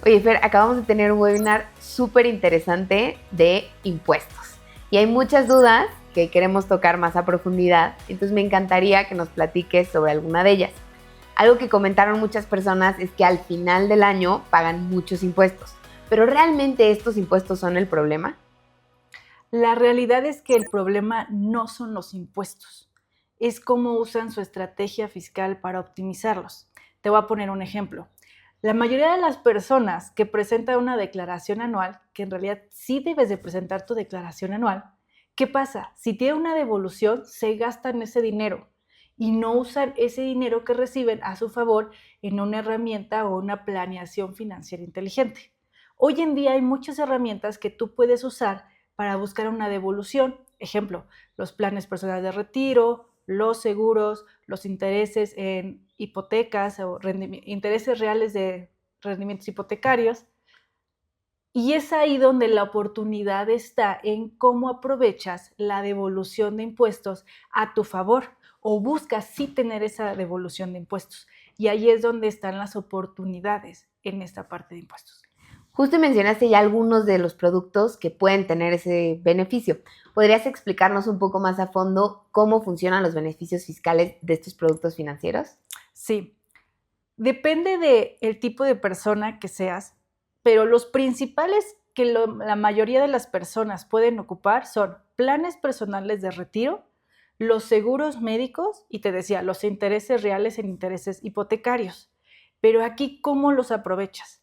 Oye, Fer, acabamos de tener un webinar súper interesante de impuestos y hay muchas dudas que queremos tocar más a profundidad, entonces me encantaría que nos platiques sobre alguna de ellas. Algo que comentaron muchas personas es que al final del año pagan muchos impuestos, pero ¿realmente estos impuestos son el problema? La realidad es que el problema no son los impuestos, es cómo usan su estrategia fiscal para optimizarlos. Te voy a poner un ejemplo. La mayoría de las personas que presentan una declaración anual, que en realidad sí debes de presentar tu declaración anual, ¿qué pasa? Si tiene una devolución, se gastan ese dinero y no usan ese dinero que reciben a su favor en una herramienta o una planeación financiera inteligente. Hoy en día hay muchas herramientas que tú puedes usar para buscar una devolución. Ejemplo, los planes personales de retiro, los seguros, los intereses en hipotecas o intereses reales de rendimientos hipotecarios. Y es ahí donde la oportunidad está en cómo aprovechas la devolución de impuestos a tu favor o buscas sí tener esa devolución de impuestos. Y ahí es donde están las oportunidades en esta parte de impuestos. Justo mencionaste ya algunos de los productos que pueden tener ese beneficio. ¿Podrías explicarnos un poco más a fondo cómo funcionan los beneficios fiscales de estos productos financieros? Sí, depende del tipo de persona que seas, pero los principales que la mayoría de las personas pueden ocupar son planes personales de retiro, los seguros médicos y te decía, los intereses reales en intereses hipotecarios. Pero aquí, ¿cómo los aprovechas?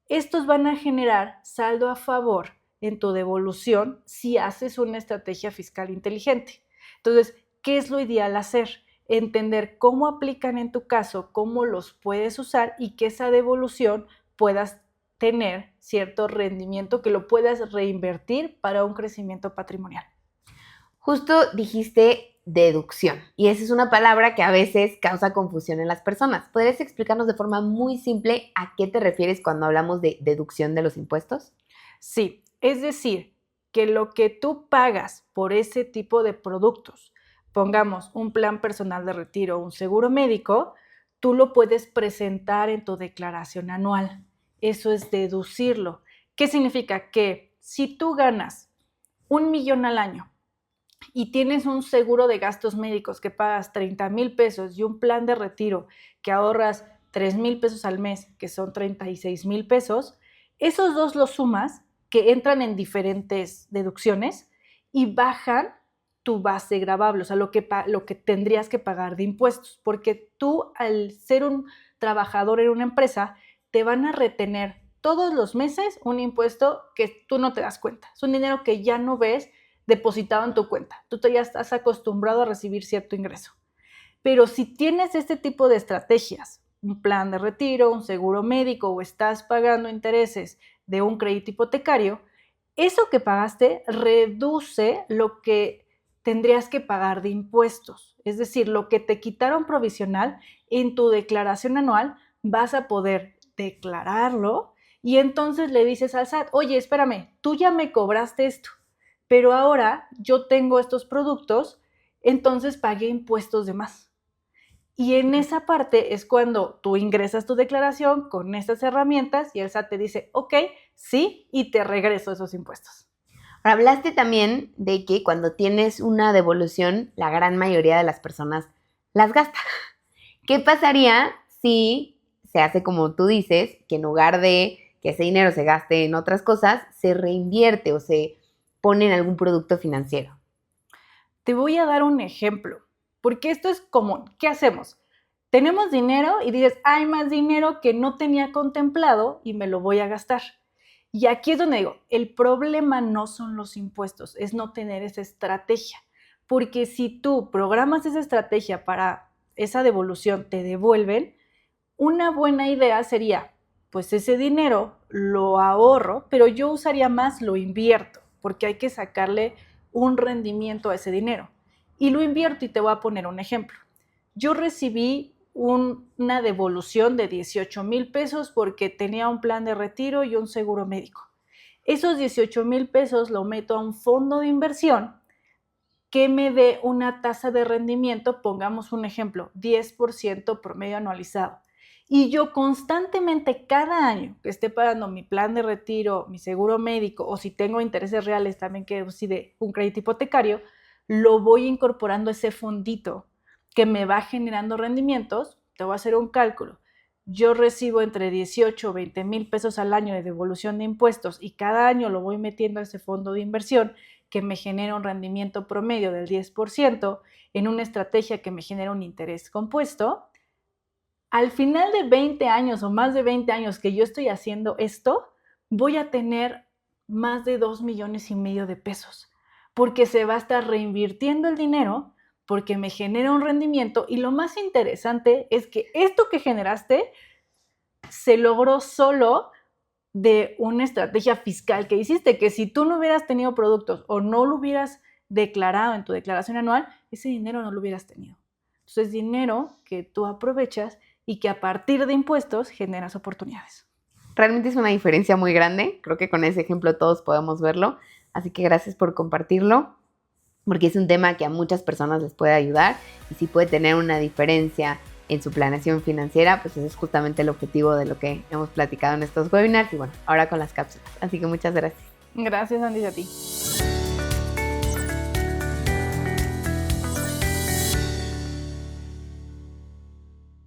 Estos van a generar saldo a favor en tu devolución si haces una estrategia fiscal inteligente. Entonces, ¿qué es lo ideal hacer? Entender cómo aplican en tu caso, cómo los puedes usar y que esa devolución puedas tener cierto rendimiento que lo puedas reinvertir para un crecimiento patrimonial. Justo dijiste deducción, y esa es una palabra que a veces causa confusión en las personas. ¿Podrías explicarnos de forma muy simple a qué te refieres cuando hablamos de deducción de los impuestos? Sí, es decir, que lo que tú pagas por ese tipo de productos, pongamos un plan personal de retiro o un seguro médico, tú lo puedes presentar en tu declaración anual. Eso es deducirlo. ¿Qué significa? Que si tú ganas 1 millón al año y tienes un seguro de gastos médicos que pagas 30,000 pesos y un plan de retiro que ahorras 3,000 pesos al mes, que son 36,000 pesos, esos dos los sumas, que entran en diferentes deducciones y bajan tu base gravable, o sea, lo que tendrías que pagar de impuestos, porque tú al ser un trabajador en una empresa, te van a retener todos los meses un impuesto que tú no te das cuenta. Es un dinero que ya no ves depositado en tu cuenta. Tú ya estás acostumbrado a recibir cierto ingreso. Pero si tienes este tipo de estrategias, un plan de retiro, un seguro médico o estás pagando intereses de un crédito hipotecario, eso que pagaste reduce lo que tendrías que pagar de impuestos. Es decir, lo que te quitaron provisional en tu declaración anual, vas a poder declararlo y entonces le dices al SAT, oye, espérame, tú ya me cobraste esto, pero ahora yo tengo estos productos, entonces pagué impuestos de más. Y en esa parte es cuando tú ingresas tu declaración con estas herramientas y el SAT te dice, ok, sí, y te regreso esos impuestos. Ahora, hablaste también de que cuando tienes una devolución, la gran mayoría de las personas las gasta. ¿Qué pasaría si se hace como tú dices, que en lugar de que ese dinero se gaste en otras cosas, se reinvierte o se pone en algún producto financiero? Te voy a dar un ejemplo, porque esto es común. ¿Qué hacemos? Tenemos dinero y dices, hay más dinero que no tenía contemplado y me lo voy a gastar. Y aquí es donde digo, el problema no son los impuestos, es no tener esa estrategia. Porque si tú programas esa estrategia para esa devolución, te devuelven, una buena idea sería, pues ese dinero lo ahorro, pero yo usaría más, lo invierto, porque hay que sacarle un rendimiento a ese dinero. Y lo invierto y te voy a poner un ejemplo. Yo recibí una devolución de 18,000 pesos porque tenía un plan de retiro y un seguro médico. Esos 18,000 pesos lo meto a un fondo de inversión que me dé una tasa de rendimiento, pongamos un ejemplo, 10% promedio anualizado. y yo constantemente cada año que esté pagando mi plan de retiro, mi seguro médico, o si tengo intereses reales también que sí de un crédito hipotecario, lo voy incorporando a ese fondito que me va generando rendimientos. Te voy a hacer un cálculo. Yo recibo entre 18 o 20 mil pesos al año de devolución de impuestos y cada año lo voy metiendo a ese fondo de inversión que me genera un rendimiento promedio del 10% en una estrategia que me genera un interés compuesto. Al final de 20 años o más de 20 años que yo estoy haciendo esto, voy a tener más de 2,5 millones de pesos, porque se va a estar reinvirtiendo el dinero, porque me genera un rendimiento, y lo más interesante es que esto que generaste se logró solo de una estrategia fiscal que hiciste, que si tú no hubieras tenido productos o no lo hubieras declarado en tu declaración anual, ese dinero no lo hubieras tenido. Entonces es dinero que tú aprovechas y que a partir de impuestos generas oportunidades. Realmente es una diferencia muy grande. Creo que con ese ejemplo todos podemos verlo. Así que gracias por compartirlo, porque es un tema que a muchas personas les puede ayudar y si puede tener una diferencia en su planeación financiera, pues ese es justamente el objetivo de lo que hemos platicado en estos webinars y bueno, ahora con las cápsulas. Así que muchas gracias. Gracias, Andy, a ti.